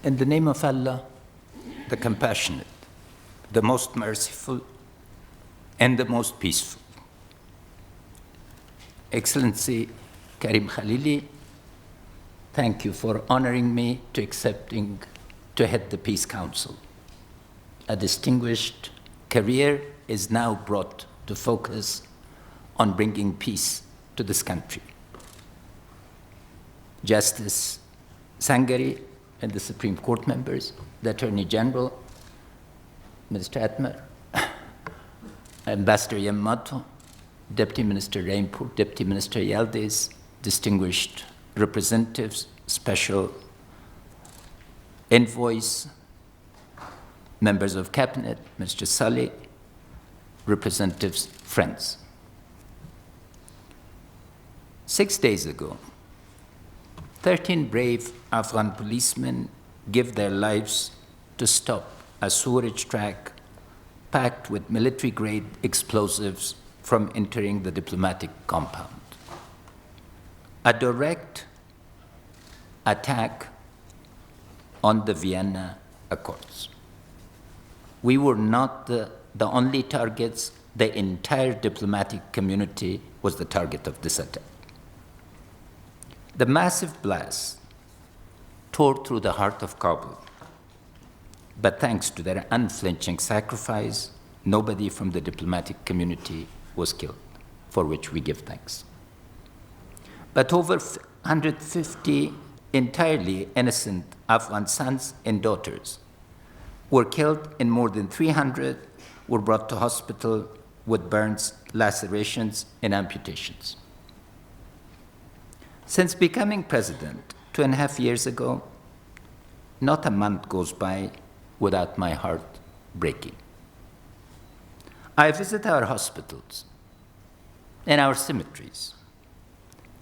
In the name of Allah, the compassionate, the most merciful, and the most peaceful. Excellency Karim Khalili, thank you for honoring me to accepting to head the Peace Council. A distinguished career is now brought to focus on bringing peace to this country. Justice Sangari and the Supreme Court members, the Attorney General, Mr. Atmar, Ambassador Yamamoto, Deputy Minister Rainpour, Deputy Minister Yildiz, distinguished representatives, special envoys, members of cabinet, Mr. Saleh, representatives, friends. 6 days ago, 13 brave Afghan policemen gave their lives to stop a sewerage track packed with military-grade explosives from entering the diplomatic compound. A direct attack on the Vienna Accords. We were not the only targets. The entire diplomatic community was the target of this attack. The massive blast tore through the heart of Kabul, but thanks to their unflinching sacrifice, nobody from the diplomatic community was killed, for which we give thanks. But over 150 entirely innocent Afghan sons and daughters were killed, and more than 300 were brought to hospital with burns, lacerations, and amputations. Since becoming president 2.5 years ago, not a month goes by without my heart breaking. I visit our hospitals and our cemeteries,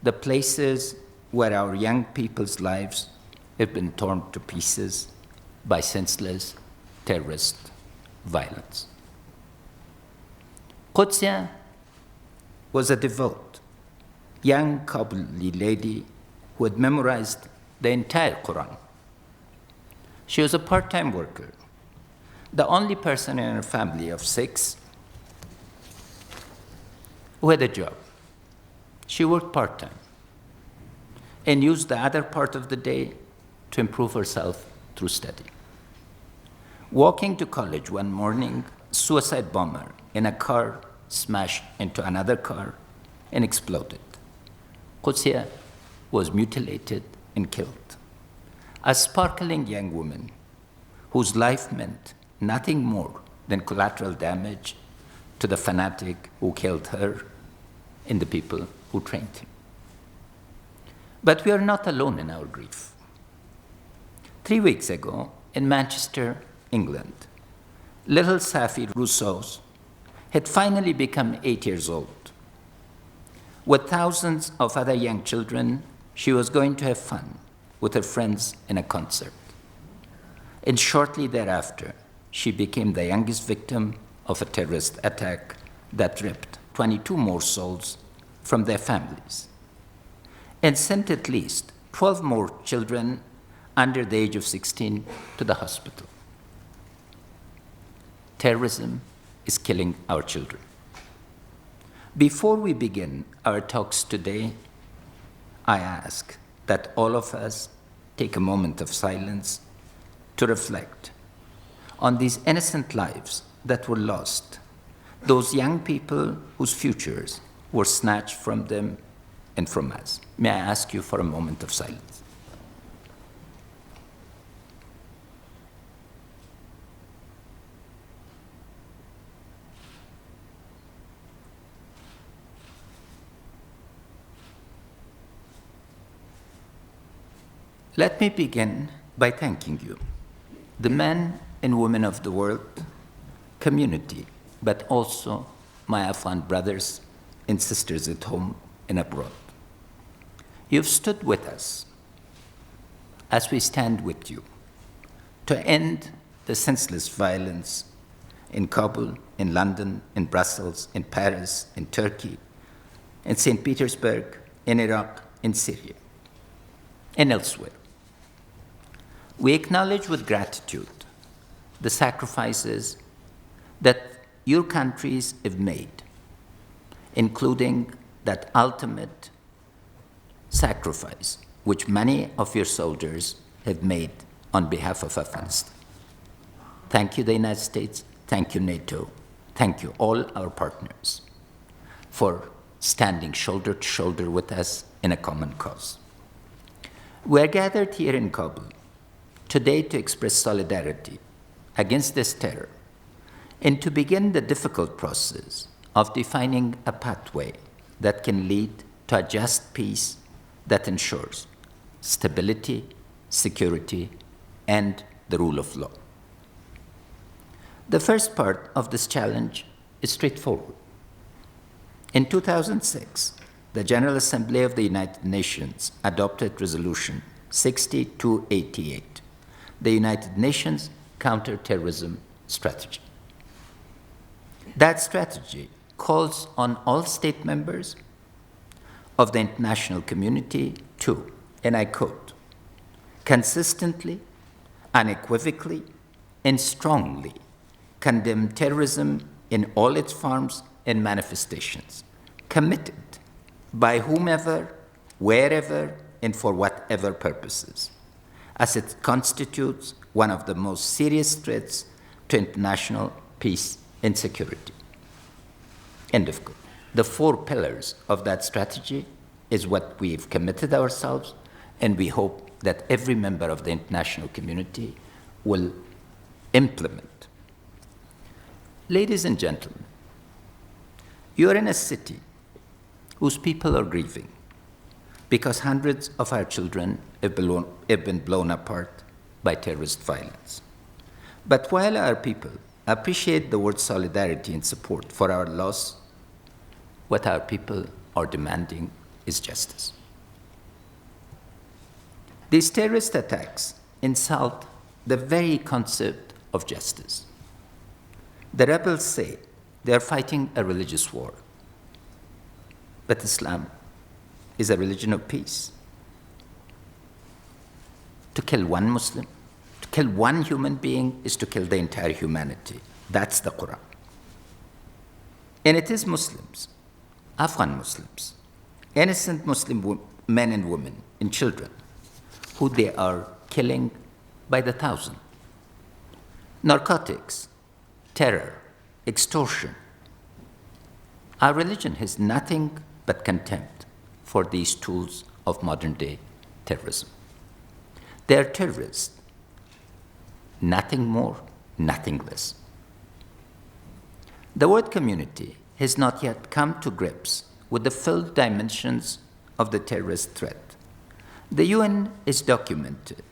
the places where our young people's lives have been torn to pieces by senseless terrorist violence. Qudsia was a devout, young Kabuli lady who had memorized the entire Quran. She was a part-time worker, the only person in her family of 6 who had a job. She worked part-time and used the other part of the day to improve herself through study. Walking to college one morning, a suicide bomber in a car smashed into another car and exploded. Qudsia was mutilated and killed. A sparkling young woman whose life meant nothing more than collateral damage to the fanatic who killed her and the people who trained him. But we are not alone in our grief. 3 weeks ago, in Manchester, England, little Safi Rousseau had finally become 8 years old. With thousands of other young children, she was going to have fun with her friends in a concert. And shortly thereafter, she became the youngest victim of a terrorist attack that ripped 22 more souls from their families and sent at least 12 more children under the age of 16 to the hospital. Terrorism is killing our children. Before we begin our talks today, I ask that all of us take a moment of silence to reflect on these innocent lives that were lost, those young people whose futures were snatched from them and from us. May I ask you for a moment of silence? Let me begin by thanking you, the men and women of the world community, but also my Afghan brothers and sisters at home and abroad. You've stood with us as we stand with you to end the senseless violence in Kabul, in London, in Brussels, in Paris, in Turkey, in St. Petersburg, in Iraq, in Syria, and elsewhere. We acknowledge with gratitude the sacrifices that your countries have made, including that ultimate sacrifice which many of your soldiers have made on behalf of Afghanistan. Thank you, the United States. Thank you, NATO. Thank you, all our partners, for standing shoulder to shoulder with us in a common cause. We are gathered here in Kabul today to express solidarity against this terror and to begin the difficult process of defining a pathway that can lead to a just peace that ensures stability, security, and the rule of law. The first part of this challenge is straightforward. In 2006, the General Assembly of the United Nations adopted Resolution 6288, the United Nations Counterterrorism Strategy. That strategy calls on all state members of the international community to, and I quote, consistently, unequivocally, and strongly condemn terrorism in all its forms and manifestations, committed by whomever, wherever, and for whatever purposes, as it constitutes one of the most serious threats to international peace and security. End of quote. The 4 pillars of that strategy is what we've committed ourselves, and we hope that every member of the international community will implement. Ladies and gentlemen, you are in a city whose people are grieving because hundreds of our children have been blown apart by terrorist violence. But while our people appreciate the word solidarity and support for our loss, what our people are demanding is justice. These terrorist attacks insult the very concept of justice. The rebels say they are fighting a religious war, but Islam is a religion of peace. To kill one Muslim, to kill one human being is to kill the entire humanity. That's the Quran. And it is Muslims, Afghan Muslims, innocent Muslim men and women and children who they are killing by the thousand. Narcotics, terror, extortion. Our religion has nothing but contempt for these tools of modern-day terrorism. They are terrorists, nothing more, nothing less. The world community has not yet come to grips with the full dimensions of the terrorist threat. The UN has documented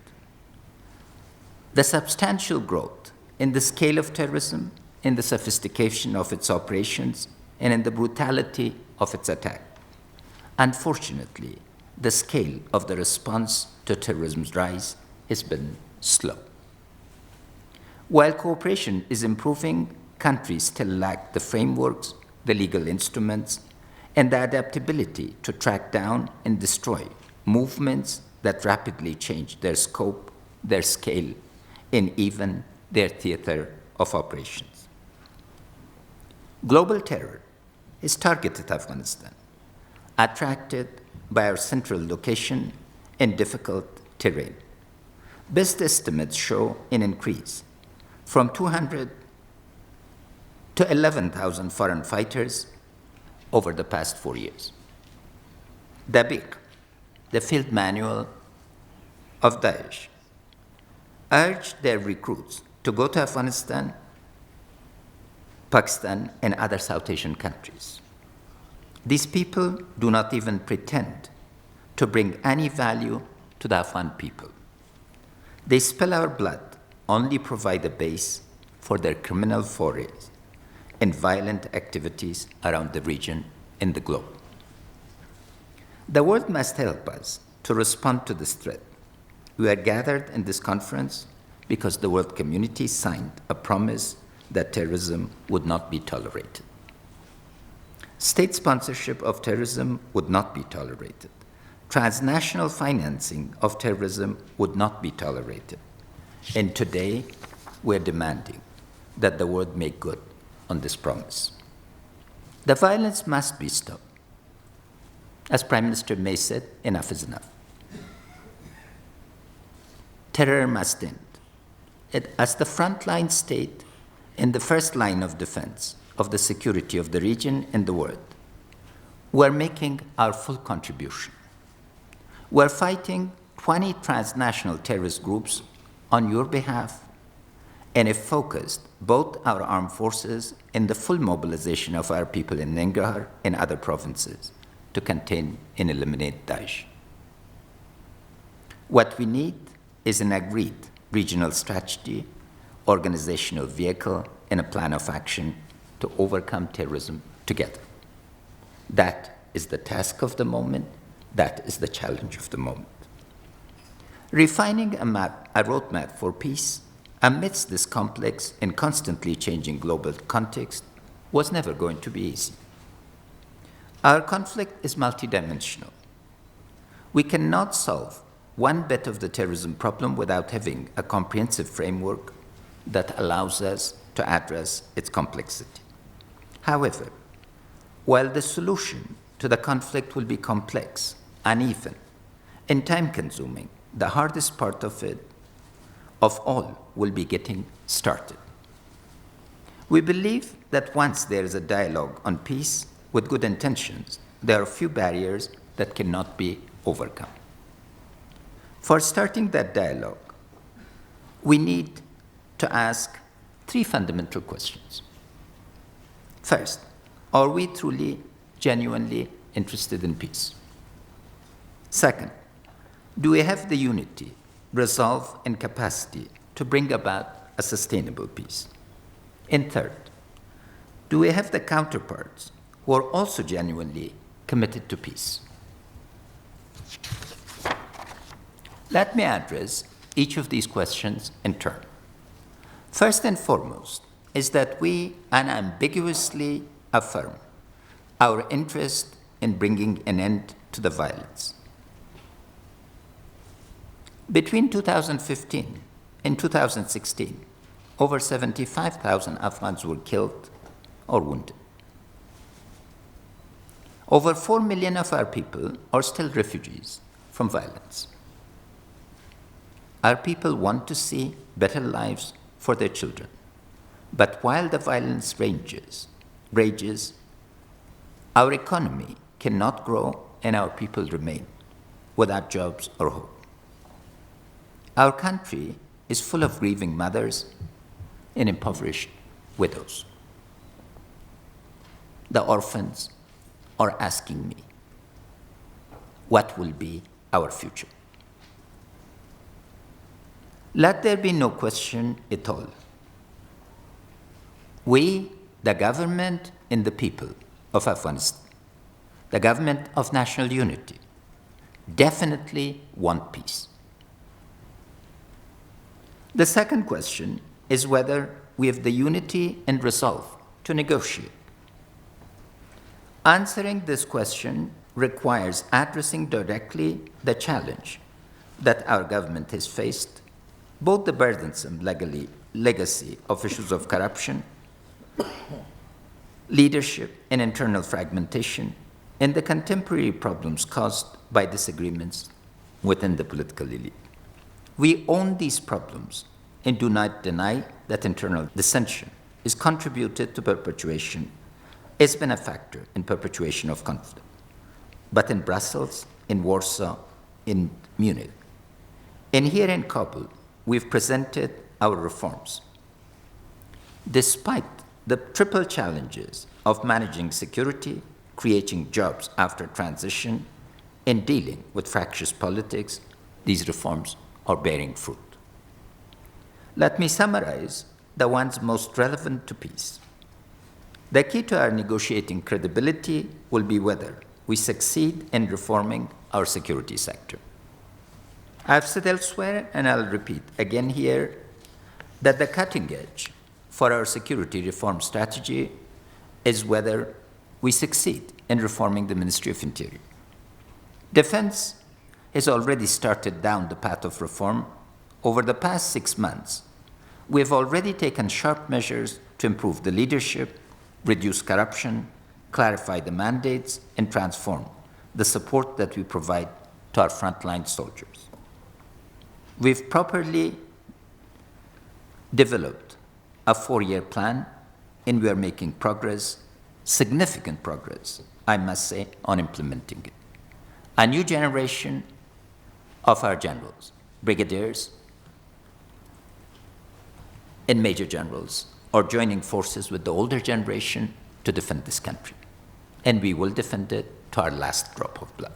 the substantial growth in the scale of terrorism, in the sophistication of its operations, and in the brutality of its attack. Unfortunately, the scale of the response to terrorism's rise has been slow. While cooperation is improving, countries still lack the frameworks, the legal instruments, and the adaptability to track down and destroy movements that rapidly change their scope, their scale, and even their theater of operations. Global terror is targeted Afghanistan, attracted by our central location and difficult terrain. Best estimates show an increase from 200 to 11,000 foreign fighters over the past 4 years. Dabiq, the field manual of Daesh, urged their recruits to go to Afghanistan, Pakistan, and other South Asian countries. These people do not even pretend to bring any value to the Afghan people. They spill our blood, only provide a base for their criminal forays and violent activities around the region and the globe. The world must help us to respond to this threat. We are gathered in this conference because the world community signed a promise that terrorism would not be tolerated. State sponsorship of terrorism would not be tolerated. Transnational financing of terrorism would not be tolerated. And today, we're demanding that the world make good on this promise. The violence must be stopped. As Prime Minister May said, enough is enough. Terror must end. As the frontline state in the first line of defense of the security of the region and the world, we're making our full contribution. We're fighting 20 transnational terrorist groups on your behalf, and have focused both our armed forces and the full mobilization of our people in Nangarhar and other provinces to contain and eliminate Daesh. What we need is an agreed regional strategy, organizational vehicle, and a plan of action to overcome terrorism together. That is the task of the moment. That is the challenge of the moment. Refining a roadmap for peace amidst this complex and constantly changing global context was never going to be easy. Our conflict is multidimensional. We cannot solve one bit of the terrorism problem without having a comprehensive framework that allows us to address its complexity. However, while the solution to the conflict will be complex, uneven, and time-consuming, the hardest part of all will be getting started. We believe that once there is a dialogue on peace with good intentions, there are few barriers that cannot be overcome. For starting that dialogue, we need to ask three fundamental questions. First, are we truly, genuinely interested in peace? Second, do we have the unity, resolve, and capacity to bring about a sustainable peace? And third, do we have the counterparts who are also genuinely committed to peace? Let me address each of these questions in turn. First and foremost is that we unambiguously affirm our interest in bringing an end to the violence. Between 2015 and 2016, over 75,000 Afghans were killed or wounded. Over 4 million of our people are still refugees from violence. Our people want to see better lives for their children. But while the violence rages, our economy cannot grow and our people remain without jobs or hope. Our country is full of grieving mothers and impoverished widows. The orphans are asking me, what will be our future? Let there be no question at all. We, the government and the people of Afghanistan, the government of national unity, definitely want peace. The second question is whether we have the unity and resolve to negotiate. Answering this question requires addressing directly the challenge that our government has faced, both the burdensome legacy of issues of corruption, leadership and internal fragmentation, and the contemporary problems caused by disagreements within the political elite. We own these problems and do not deny that internal dissension is contributed to perpetuation, has been a factor in perpetuation of conflict. But in Brussels, in Warsaw, in Munich, and here in Kabul, we've presented our reforms. Despite the triple challenges of managing security, creating jobs after transition, and dealing with fractious politics, these reforms are bearing fruit. Let me summarize the ones most relevant to peace. The key to our negotiating credibility will be whether we succeed in reforming our security sector. I've said elsewhere, and I'll repeat again here, that the cutting edge for our security reform strategy is whether we succeed in reforming the Ministry of Interior. Defense has already started down the path of reform over the past 6 months, we have already taken sharp measures to improve the leadership, reduce corruption, clarify the mandates, and transform the support that we provide to our frontline soldiers. We've properly developed a 4-year plan, and we are making progress, significant progress, I must say, on implementing it. A new generation of our generals, brigadiers, and major generals are joining forces with the older generation to defend this country. And we will defend it to our last drop of blood.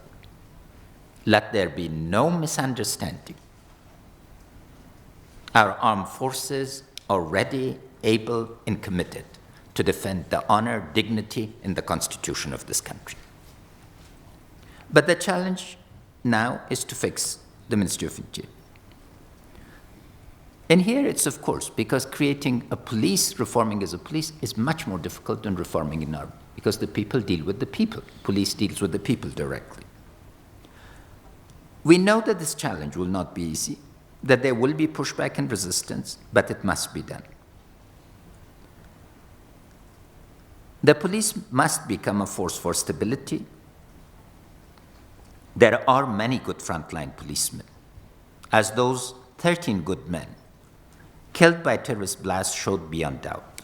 Let there be no misunderstanding. Our armed forces are ready, able, and committed to defend the honor, dignity, and the Constitution of this country. But the challenge now is to fix the Ministry of Interior. And here it's, of course, because creating a police, reforming as a police, is much more difficult than reforming an army, because the people deal with the people. Police deals with the people directly. We know that this challenge will not be easy, that there will be pushback and resistance, but it must be done. The police must become a force for stability. There are many good frontline policemen, as those 13 good men killed by terrorist blasts showed beyond doubt.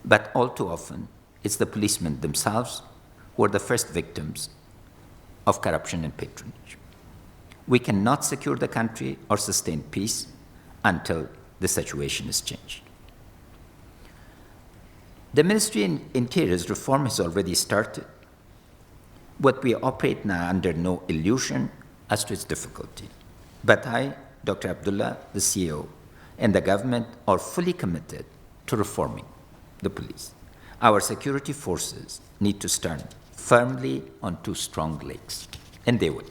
But all too often, it's the policemen themselves who are the first victims of corruption and patronage. We cannot secure the country or sustain peace until the situation is changed. The Ministry of Interior's reform has already started, but we operate now under no illusion as to its difficulty. But I, Dr. Abdullah, the CEO, and the government are fully committed to reforming the police. Our security forces need to stand firmly on 2 strong legs, and they will.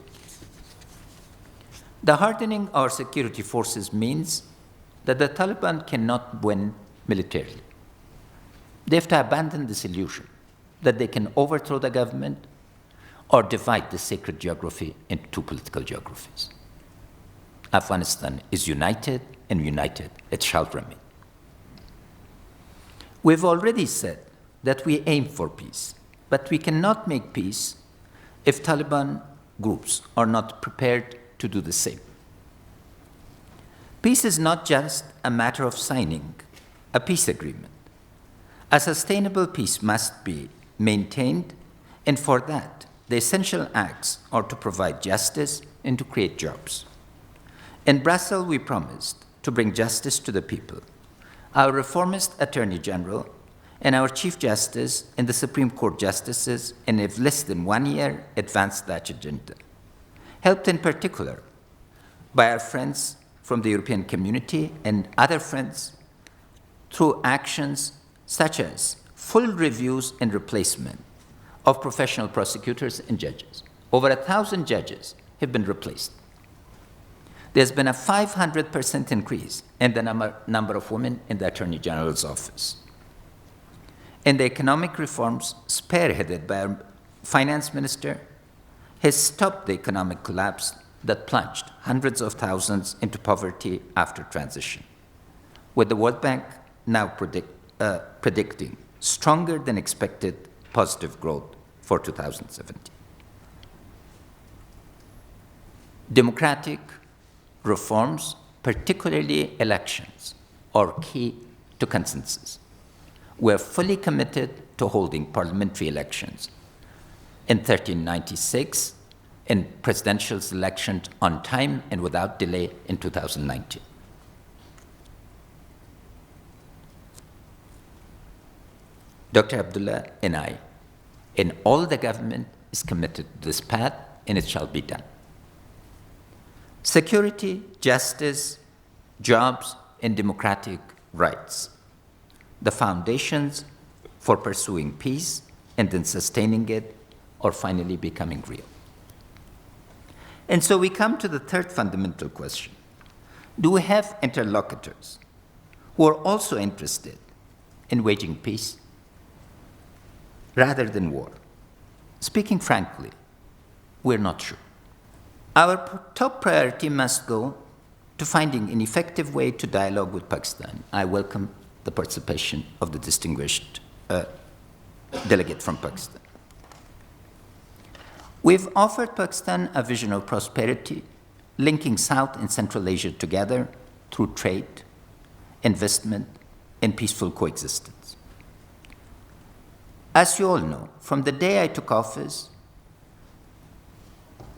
The hardening our security forces means that the Taliban cannot win militarily. They have to abandon this illusion that they can overthrow the government or divide the sacred geography into 2 political geographies. Afghanistan is united, and united it shall remain. We've already said that we aim for peace, but we cannot make peace if Taliban groups are not prepared to do the same. Peace is not just a matter of signing a peace agreement. A sustainable peace must be maintained, and for that, the essential acts are to provide justice and to create jobs. In Brussels, we promised to bring justice to the people. Our reformist Attorney General and our Chief Justice and the Supreme Court justices, in less than 1 year, advanced that agenda. Helped in particular by our friends from the European community and other friends through actions such as full reviews and replacement of professional prosecutors and judges. Over 1,000 judges have been replaced. There's been a 500% increase in the number of women in the Attorney General's office. And the economic reforms spearheaded by our finance minister has stopped the economic collapse that plunged hundreds of thousands into poverty after transition, with the World Bank now predicting stronger than expected positive growth for 2017. Democratic reforms, particularly elections, are key to consensus. We're fully committed to holding parliamentary elections in 1396 and presidential elections on time and without delay in 2019. Dr. Abdullah and I, and all the government, is committed to this path, and it shall be done. Security, justice, jobs, and democratic rights, the foundations for pursuing peace and then sustaining it, are finally becoming real. And so we come to the third fundamental question. Do we have interlocutors who are also interested in waging peace rather than war? Speaking frankly, we're not sure. Our top priority must go to finding an effective way to dialogue with Pakistan, I welcome the participation of the distinguished delegate from Pakistan. We've offered Pakistan a vision of prosperity, linking South and Central Asia together through trade, investment, and peaceful coexistence. As you all know, from the day I took office,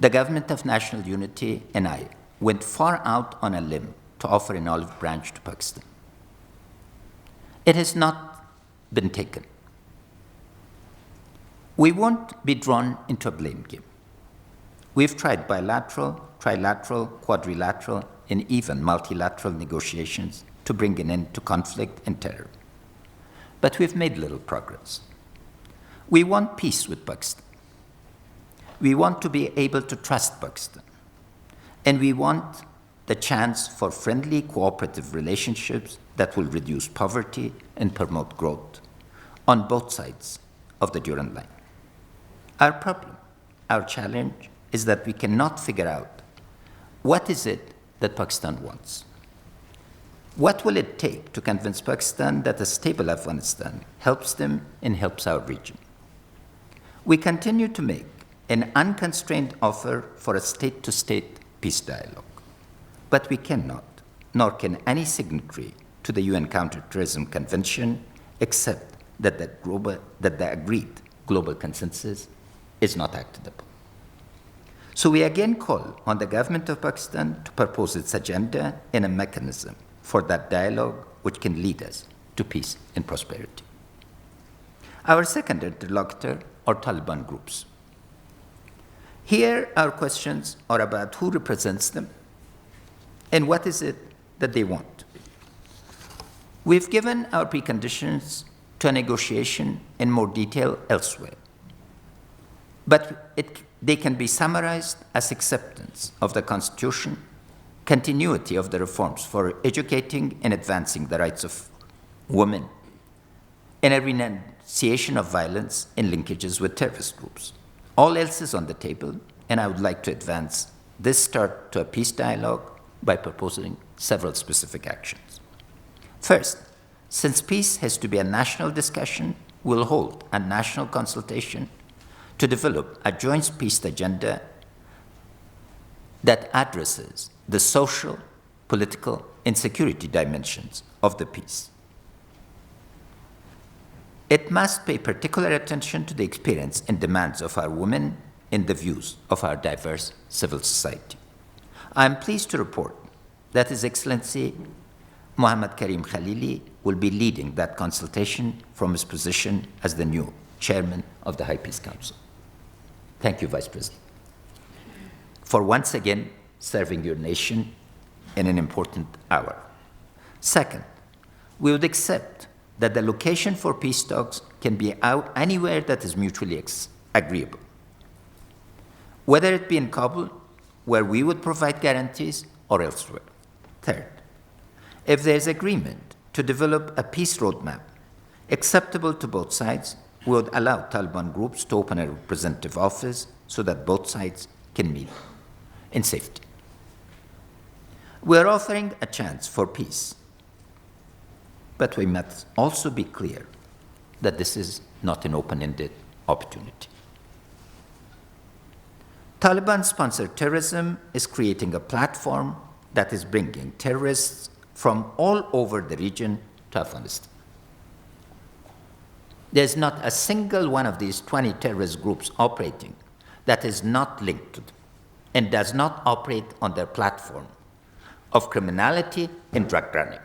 the Government of National Unity and I went far out on a limb to offer an olive branch to Pakistan. It has not been taken. We won't be drawn into a blame game. We've tried bilateral, trilateral, quadrilateral, and even multilateral negotiations to bring an end to conflict and terror. But we've made little progress. We want peace with Pakistan. We want to be able to trust Pakistan. And we want the chance for friendly, cooperative relationships that will reduce poverty and promote growth on both sides of the Durand Line. Our problem, our challenge, is that we cannot figure out what is it that Pakistan wants. What will it take to convince Pakistan that a stable Afghanistan helps them and helps our region? We continue to make an unconstrained offer for a state-to-state peace dialogue, but we cannot, nor can any signatory to the UN Counterterrorism Convention, accept that the agreed global consensus is not acted upon. So we again call on the government of Pakistan to propose its agenda and a mechanism for that dialogue which can lead us to peace and prosperity. Our second interlocutor are Taliban groups. Here, our questions are about who represents them and what is it that they want. We've given our preconditions to a negotiation in more detail elsewhere, but they can be summarized as acceptance of the Constitution, continuity of the reforms for educating and advancing the rights of women, and a renunciation of violence and linkages with terrorist groups. All else is on the table, and I would like to advance this start to a peace dialogue by proposing several specific actions. First, since peace has to be a national discussion, we'll hold a national consultation to develop a joint peace agenda that addresses the social, political, and security dimensions of the peace. It must pay particular attention to the experience and demands of our women and the views of our diverse civil society. I am pleased to report that His Excellency Mohammad Karim Khalili will be leading that consultation from his position as the new chairman of the High Peace Council. Thank you, Vice President, for once again serving your nation in an important hour. Second, we would accept that the location for peace talks can be out anywhere that is mutually agreeable, whether it be in Kabul, where we would provide guarantees, or elsewhere. Third, if there is agreement to develop a peace roadmap acceptable to both sides, we would allow Taliban groups to open a representative office so that both sides can meet in safety. We are offering a chance for peace, but we must also be clear that this is not an open-ended opportunity. Taliban-sponsored terrorism is creating a platform that is bringing terrorists from all over the region to Afghanistan. There's not a single one of these 20 terrorist groups operating that is not linked to them and does not operate on their platform of criminality and drug running.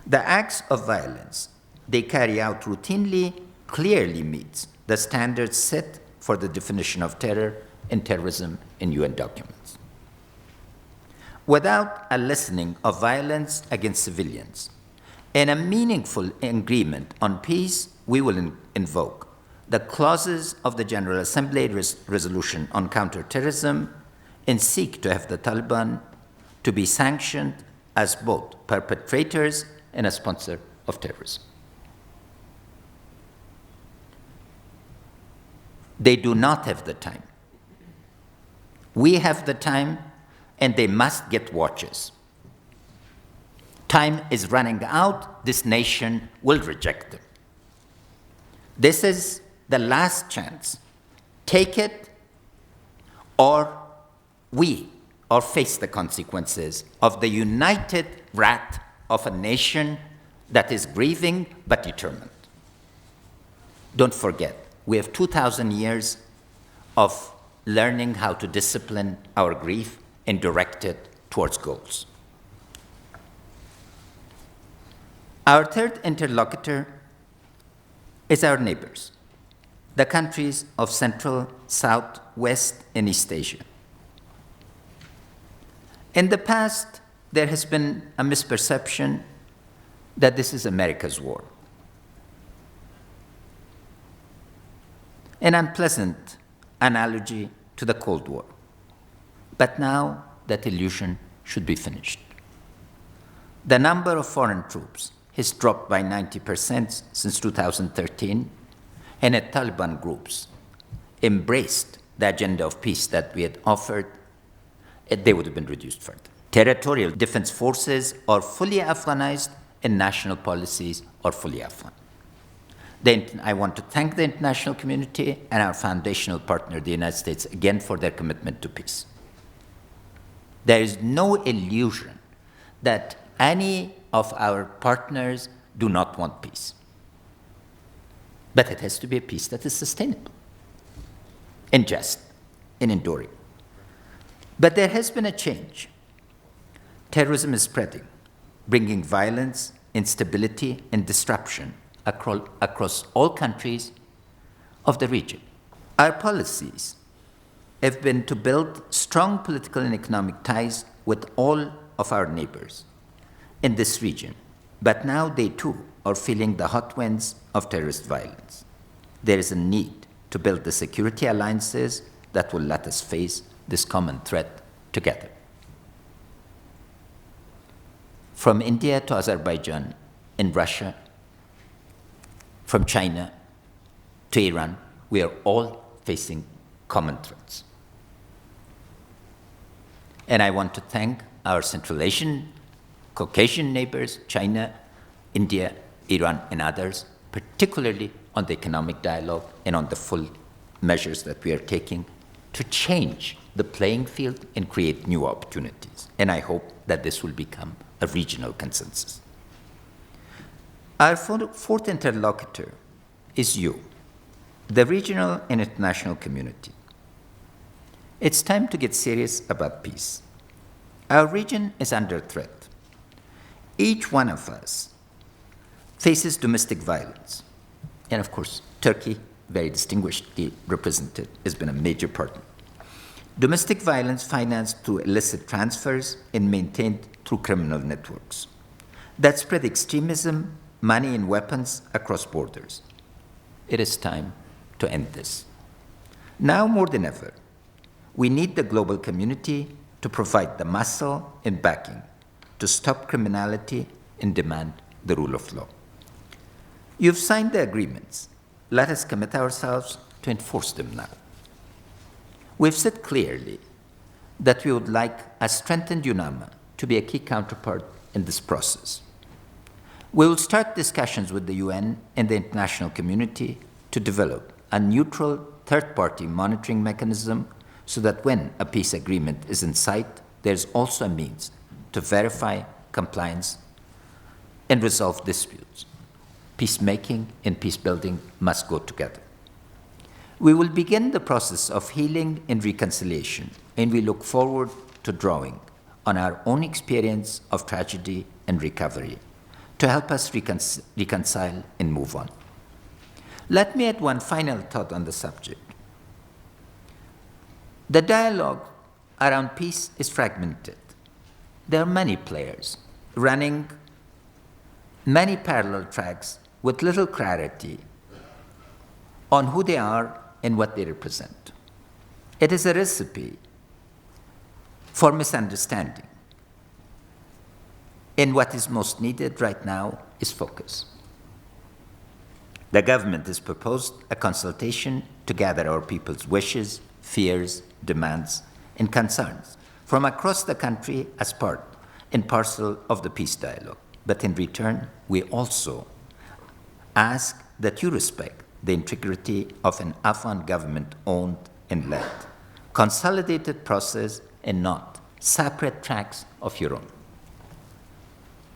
The acts of violence they carry out routinely clearly meets the standards set for the definition of terror and terrorism in UN documents. Without a lessening of violence against civilians and a meaningful agreement on peace, we will invoke the clauses of the General Assembly resolution on counterterrorism and seek to have the Taliban to be sanctioned as both perpetrators and a sponsor of terrorism. They do not have the time. We have the time, and they must get watches. Time is running out. This nation will reject them. This is the last chance. Take it, or face the consequences of the united wrath of a nation that is grieving but determined. Don't forget, we have 2,000 years of learning how to discipline our grief and direct it towards goals. Our third interlocutor is our neighbors, the countries of Central, South, West, and East Asia. In the past, there has been a misperception that this is America's war. An unpleasant analogy to the Cold War. But now that illusion should be finished. The number of foreign troops has dropped by 90% since 2013, and the Taliban groups embraced the agenda of peace that we had offered, they would have been reduced further. Territorial defense forces are fully Afghanized, and national policies are fully Afghan. I want to thank the international community and our foundational partner, the United States, again for their commitment to peace. There is no illusion that any of our partners do not want peace. But it has to be a peace that is sustainable, and just, and enduring. But there has been a change. Terrorism is spreading, bringing violence, instability, and disruption across all countries of the region. Our policies have been to build strong political and economic ties with all of our neighbors in this region, but now they too are feeling the hot winds of terrorist violence. There is a need to build the security alliances that will let us face this common threat together. From India to Azerbaijan and Russia, from China to Iran, we are all facing common threats. And I want to thank our Central Asian, Caucasian neighbors, China, India, Iran, and others, particularly on the economic dialogue and on the full measures that we are taking to change the playing field and create new opportunities. And I hope that this will become a regional consensus. Our fourth interlocutor is you, the regional and international community. It's time to get serious about peace. Our region is under threat. Each one of us faces domestic violence. And of course, Turkey, very distinguishedly represented, has been a major partner. Domestic violence financed through illicit transfers and maintained through criminal networks that spread extremism, money, and weapons across borders. It is time to end this. Now more than ever, we need the global community to provide the muscle and backing to stop criminality and demand the rule of law. You've signed the agreements. Let us commit ourselves to enforce them now. We've said clearly that we would like a strengthened UNAMA to be a key counterpart in this process. We will start discussions with the UN and the international community to develop a neutral third-party monitoring mechanism so that when a peace agreement is in sight, there's also a means to verify compliance and resolve disputes. Peacemaking and peace-building must go together. We will begin the process of healing and reconciliation, and we look forward to drawing on our own experience of tragedy and recovery to help us reconcile and move on. Let me add one final thought on the subject. The dialogue around peace is fragmented. There are many players running many parallel tracks with little clarity on who they are and what they represent. It is a recipe for misunderstanding. And what is most needed right now is focus. The government has proposed a consultation to gather our people's wishes, fears, demands, and concerns from across the country as part and parcel of the peace dialogue. But in return, we also ask that you respect the integrity of an Afghan government-owned and led, consolidated process and not separate tracks of your own.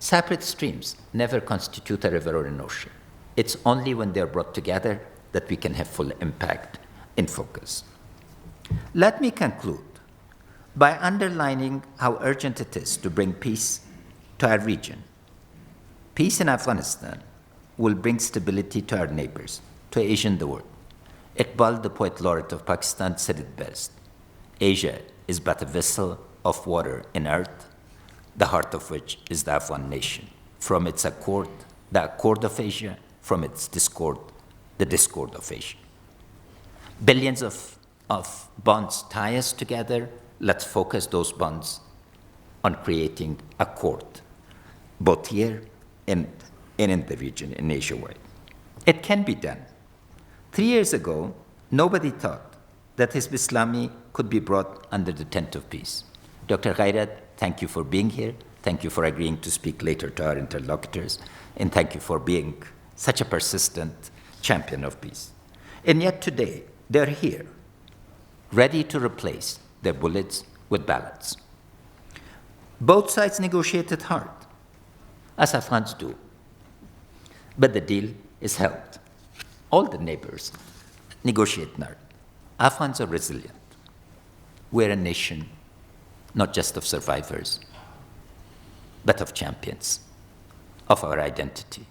Separate streams never constitute a river or an ocean. It's only when they're brought together that we can have full impact and focus. Let me conclude by underlining how urgent it is to bring peace to our region. Peace in Afghanistan will bring stability to our neighbors, to Asia and the world. Iqbal, the poet laureate of Pakistan, said it best. Asia is but a vessel of water and earth, the heart of which is the Afghan nation. From its accord, the accord of Asia, from its discord, the discord of Asia. Billions of bonds tie us together. Let's focus those bonds on creating accord, both here and in the region, in Asia-wide. It can be done. 3 years ago, nobody thought that Hizb Islami could be brought under the tent of peace. Dr. Ghairat, thank you for being here. Thank you for agreeing to speak later to our interlocutors. And thank you for being such a persistent champion of peace. And yet today, they're here, ready to replace their bullets with ballots. Both sides negotiated hard, as Afghans do. But the deal is held. All the neighbors negotiate hard. Afghans are resilient. We're a nation not just of survivors, but of champions of our identity.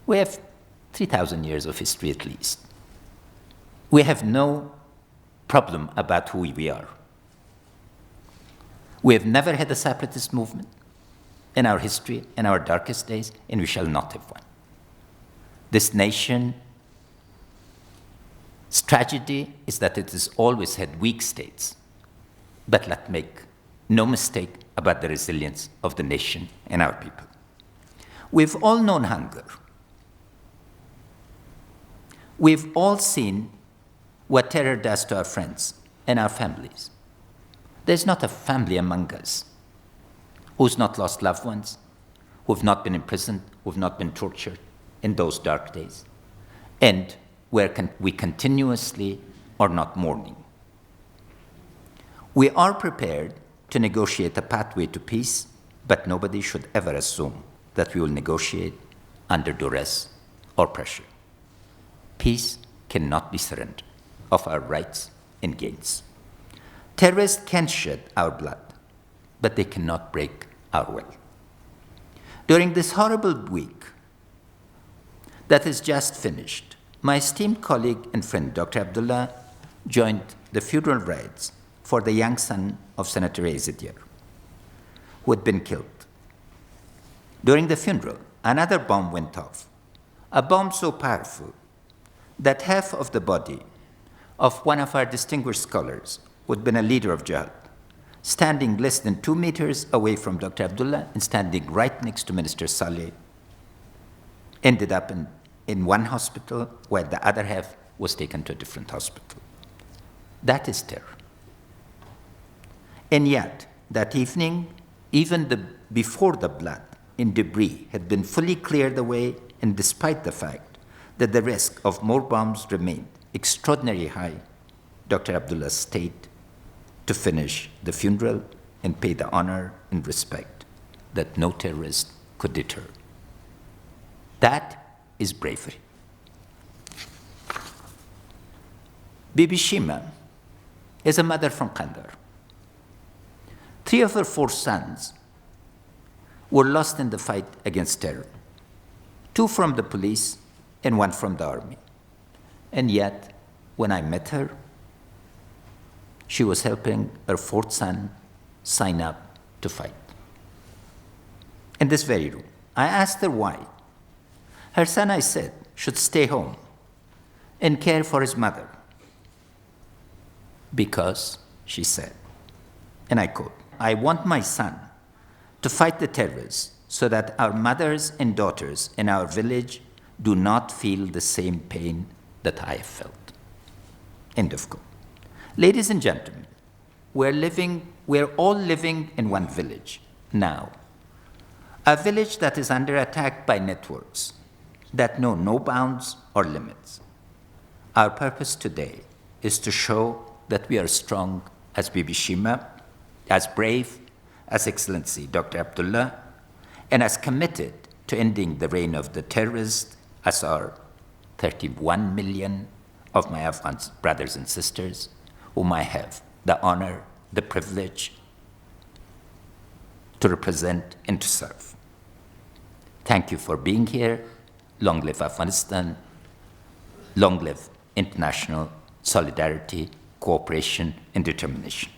We have 3,000 years of history at least. We have no problem about who we are. We have never had a separatist movement in our history, in our darkest days, and we shall not have one. This nation's tragedy is that it has always had weak states. But let's make no mistake about the resilience of the nation and our people. We've all known hunger. We've all seen what terror does to our friends and our families. There's not a family among us who's not lost loved ones, who've not been imprisoned, who've not been tortured in those dark days, and where we continuously are not mourning. We are prepared to negotiate a pathway to peace, but nobody should ever assume that we will negotiate under duress or pressure. Peace cannot be surrender of our rights and gains. Terrorists can shed our blood, but they cannot break our will. During this horrible week that is just finished, my esteemed colleague and friend, Dr. Abdullah, joined the funeral rites for the young son of Senator Azidyar, who had been killed. During the funeral, another bomb went off, a bomb so powerful that half of the body of one of our distinguished scholars, who had been a leader of jihad, standing less than 2 meters away from Dr. Abdullah and standing right next to Minister Saleh, ended up in one hospital while the other half was taken to a different hospital. That is terror. And yet, that evening, even before the blood and debris had been fully cleared away, and despite the fact that the risk of more bombs remained extraordinarily high, Dr. Abdullah stayed to finish the funeral and pay the honor and respect that no terrorist could deter. That is bravery. Bibi Shima is a mother from Kandahar. 3 of her 4 sons were lost in the fight against terror. 2 from the police and 1 from the army. And yet, when I met her, she was helping her 4th son sign up to fight. In this very room, I asked her why. Her son, I said, should stay home and care for his mother. Because, she said, and I quote, "I want my son to fight the terrorists so that our mothers and daughters in our village do not feel the same pain that I have felt." End of quote. Ladies and gentlemen, we're all living in one village now. A village that is under attack by networks that know no bounds or limits. Our purpose today is to show that we are strong as Bibi Shima, as brave as Excellency Dr. Abdullah, and as committed to ending the reign of the terrorists as are 31 million of my Afghan brothers and sisters, whom I have the honor, the privilege to represent and to serve. Thank you for being here. Long live Afghanistan. Long live international solidarity, cooperation, and determination.